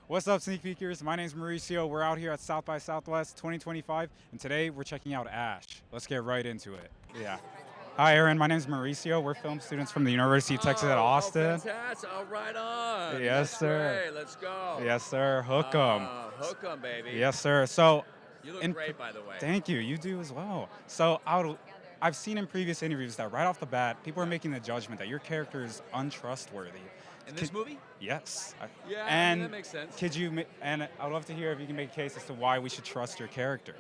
What's up, Sneak Peekers? My name's Mauricio. We're out here at South by Southwest 2025, and today we're checking out Ash. Let's get right into it. Yeah. Hi, Aaron. My name's Mauricio. We're film students from the University of Texas at Austin. Fantastic. Oh, right on. Yes, That's sir. Great. Let's go. Yes, sir. Hook 'em. Hook 'em, baby. Yes, sir. So, You look in- great, by the way. thank you. You do as well. So, I've seen in previous interviews that right off the bat, people are making the judgment that your character is untrustworthy. In this movie? Yes. Yeah, And that makes sense. and I'd love to hear if you can make a case as to why we should trust your character.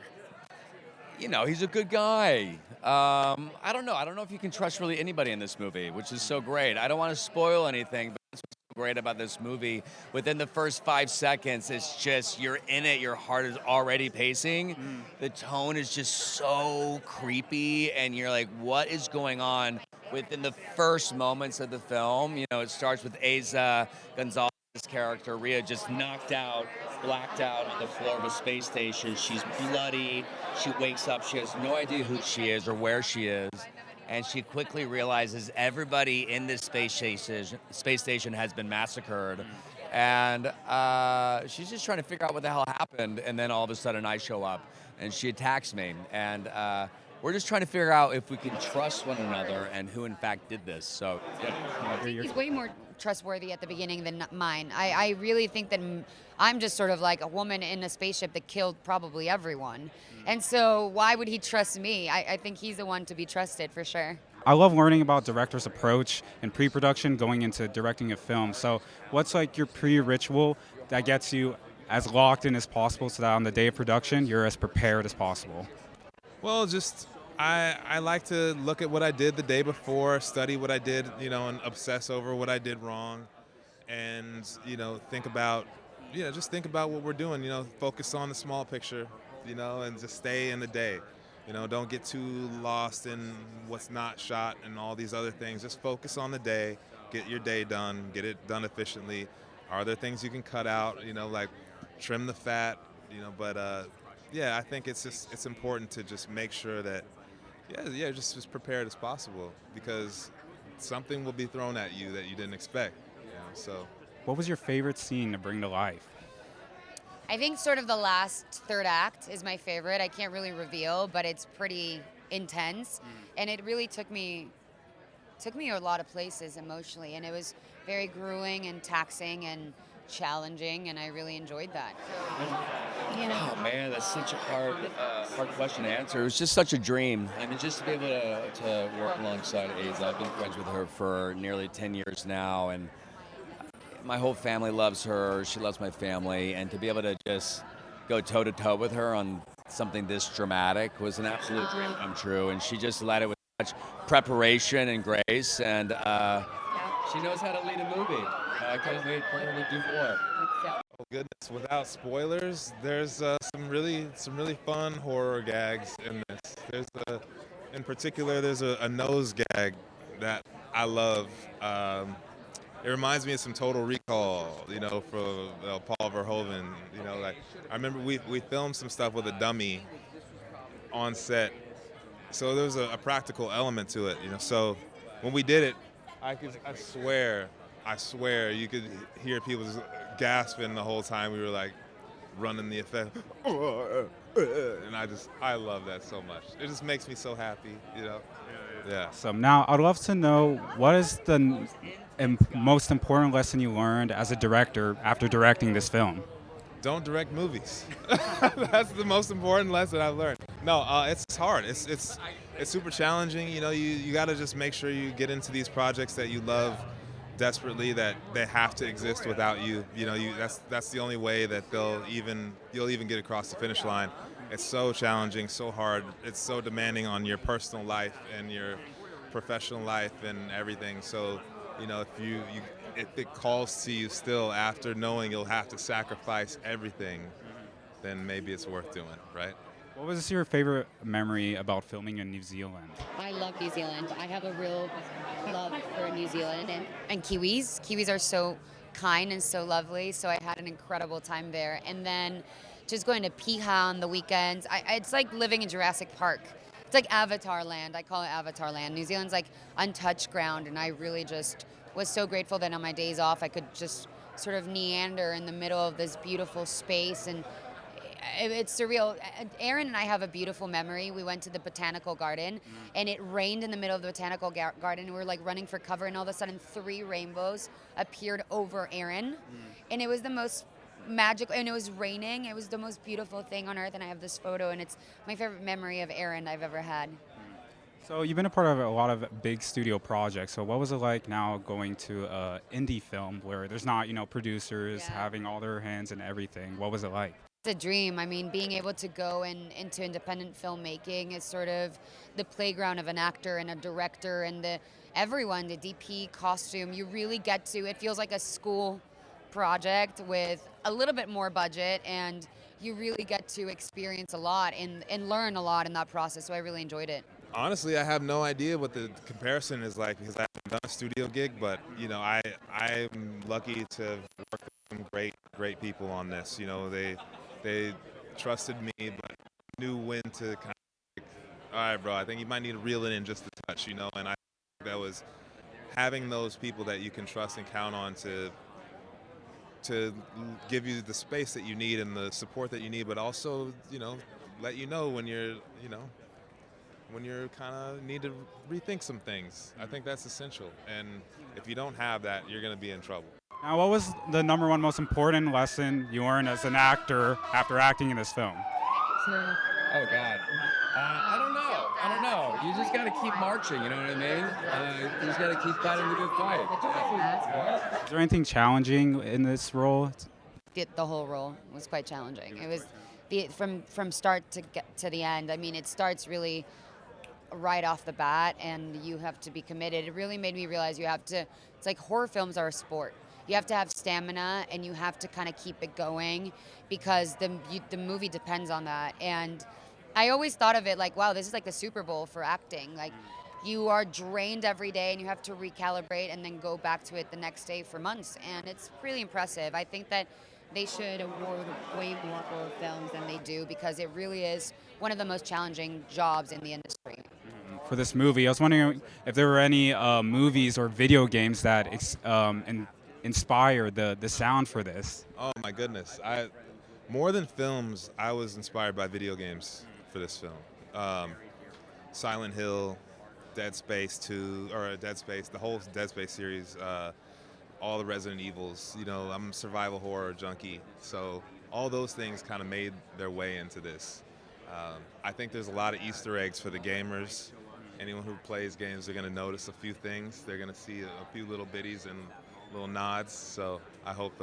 You know, he's a good guy. I don't know. I don't know if you can trust really anybody in this movie, which is so great. I don't want to spoil anything, but that's what's so great about this movie. Within the first 5 seconds, it's just, you're in it, your heart is already pacing. The tone is just so creepy, and you're like, what is going on? Within the first moments of the film, you know, it starts with Eiza González character, Rhea, just knocked out, blacked out on the floor of a space station. She's bloody. She wakes up. She has no idea who she is or where she is. And she quickly realizes everybody in this space station has been massacred. And she's just trying to figure out what the hell happened. And then all of a sudden I show up and she attacks me. And we're just trying to figure out if we can trust one another and who in fact did this. So, yeah. He's way more trustworthy at the beginning than mine. I really think that I'm just sort of like a woman in a spaceship that killed probably everyone. And so why would he trust me? I think he's the one to be trusted for sure. I love learning about directors' approach in pre-production going into directing a film. So what's like your pre-ritual that gets you as locked in as possible so that on the day of production, you're as prepared as possible? Well, just I like to look at what I did the day before, study what I did, and obsess over what I did wrong, and think about, just think about what we're doing. Focus on the small picture, and just stay in the day. Don't get too lost in what's not shot and all these other things. Just focus on the day, get your day done, get it done efficiently. Are there things you can cut out? Like trim the fat, but. Yeah, I think it's important to just make sure that, just as prepared as possible, because something will be thrown at you that you didn't expect. So. What was your favorite scene to bring to life? I think sort of the last third act is my favorite. I can't really reveal, but it's pretty intense, and it really took me a lot of places emotionally, and it was very grueling and taxing and challenging, and I really enjoyed that. Oh man, that's such a hard question to answer. It was just such a dream. I mean, just to be able to work alongside Eiza. I've been friends with her for nearly 10 years now, and my whole family loves her. She loves my family, and to be able to just go toe to toe with her on something this dramatic was an absolute dream come true. And she just led it with such preparation and grace, and she knows how to lead a movie. I can't wait for her to do more. Oh goodness! Without spoilers, there's some really fun horror gags in this. In particular, there's a nose gag that I love. It reminds me of some Total Recall, for Paul Verhoeven. Like I remember we filmed some stuff with a dummy on set, so there was a practical element to it. So when we did it, I swear you could hear people just gasping the whole time we were like running the effect. And I love that so much. It just makes me so happy, Yeah. So now I'd love to know, what is the most important lesson you learned as a director after directing this film? Don't direct movies. That's the most important lesson I've learned. No, it's hard. It's super challenging. You got to just make sure you get into these projects that you love desperately, that they have to exist without you. That's the only way that you'll even get across the finish line. It's so challenging, so hard. It's so demanding on your personal life and your professional life and everything. So, if it calls to you still after knowing you'll have to sacrifice everything, then maybe it's worth doing, right? What was your favorite memory about filming in New Zealand? I love New Zealand. I have a real love for New Zealand. And Kiwis. Kiwis are so kind and so lovely, so I had an incredible time there. And then just going to Piha on the weekends. It's like living in Jurassic Park. It's like Avatar Land. I call it Avatar Land. New Zealand's like untouched ground, and I really just was so grateful that on my days off I could just sort of meander in the middle of this beautiful space, and it's surreal. Aaron and I have a beautiful memory. We went to the botanical garden, and it rained in the middle of the botanical garden. We were like running for cover, and all of a sudden 3 rainbows appeared over Aaron, and it was the most magical, and it was raining. It was the most beautiful thing on earth, and I have this photo, and it's my favorite memory of Aaron I've ever had. So you've been a part of a lot of big studio projects. So what was it like now going to indie film where there's not, producers having all their hands in everything? What was it like? It's a dream. I mean, being able to go into independent filmmaking is sort of the playground of an actor and a director and everyone, the DP, costume. You really get to, it feels like a school project with a little bit more budget, and you really get to experience a lot and learn a lot in that process. So I really enjoyed it. Honestly, I have no idea what the comparison is like because I haven't done a studio gig, but I'm lucky to work with some great people on this. They trusted me, but knew when to kind of all right, bro, I think you might need to reel it in just a touch, and I think that was having those people that you can trust and count on to give you the space that you need and the support that you need, but also, let you know when you're kind of need to rethink some things. I think that's essential, and if you don't have that, you're going to be in trouble. Now, what was the number one most important lesson you learned as an actor after acting in this film? Oh God, I don't know. You just got to keep marching. You know what I mean? You just got to keep fighting the good fight. Is there anything challenging in this role? The whole role was quite challenging. It was from start to get to the end. I mean, it starts really right off the bat, and you have to be committed. It really made me realize it's like horror films are a sport. You have to have stamina, and you have to kind of keep it going because the movie depends on that. And I always thought of it like, wow, this is like the Super Bowl for acting. Like, you are drained every day, and you have to recalibrate and then go back to it the next day for months. And it's really impressive. I think that they should award way more horror films than they do because it really is one of the most challenging jobs in the industry. For this movie, I was wondering if there were any movies or video games that inspired the sound for this. Oh my goodness! More than films, I was inspired by video games for this film. Silent Hill, Dead Space 2, or Dead Space, the whole Dead Space series, all the Resident Evils. I'm a survival horror junkie, so all those things kind of made their way into this. I think there's a lot of Easter eggs for the gamers. Anyone who plays games are going to notice a few things. They're going to see a few little bitties and little nods. So I hope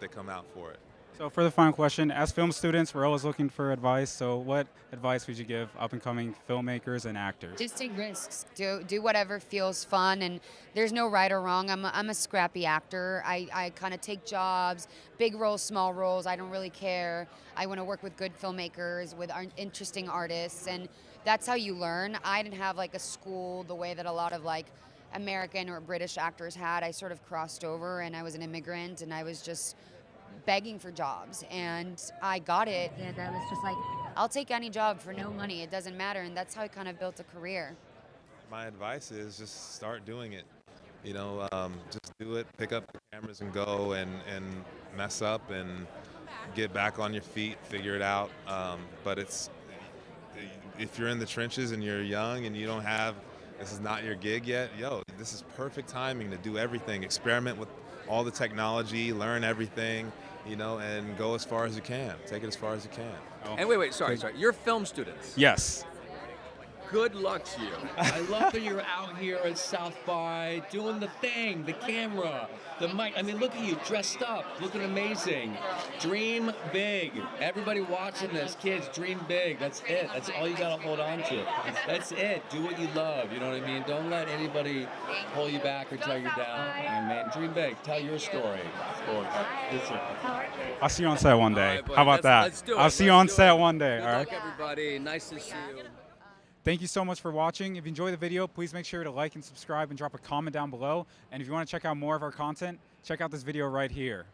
they come out for it. So for the final question, as film students, we're always looking for advice. So what advice would you give up-and-coming filmmakers and actors? Just take risks. Do whatever feels fun, and there's no right or wrong. I'm a scrappy actor. I kind of take jobs, big roles, small roles. I don't really care. I want to work with good filmmakers, with interesting artists, and that's how you learn. I didn't have like a school the way that a lot of like American or British actors had. I sort of crossed over, and I was an immigrant, and I was just begging for jobs, and I got it. And I was just like, I'll take any job for no money. It doesn't matter, and that's how I kind of built a career. My advice is just start doing it. Just do it. Pick up the cameras and go, and mess up and get back on your feet. Figure it out. But if you're in the trenches and you're young and you don't have, this is not your gig yet, this is perfect timing to do everything. Experiment with all the technology, learn everything, and go as far as you can. Take it as far as you can. And wait, sorry. You're film students. Yes. Good luck to you. I love that you're out here at South by doing the thing, the camera, the mic. I mean, look at you, dressed up, looking amazing. Dream big. Everybody watching this, kids, dream big. That's it. That's all you got to hold on to. That's it. Do what you love. You know what I mean? Don't let anybody pull you back or tear you down. And man, dream big. Tell your story. I'll see you on set one day. Right, How about that? Let's do it. I'll see you on set one day. Good All luck, right. everybody. Nice to see you. Thank you so much for watching. If you enjoyed the video, please make sure to like and subscribe and drop a comment down below. And if you want to check out more of our content, check out this video right here.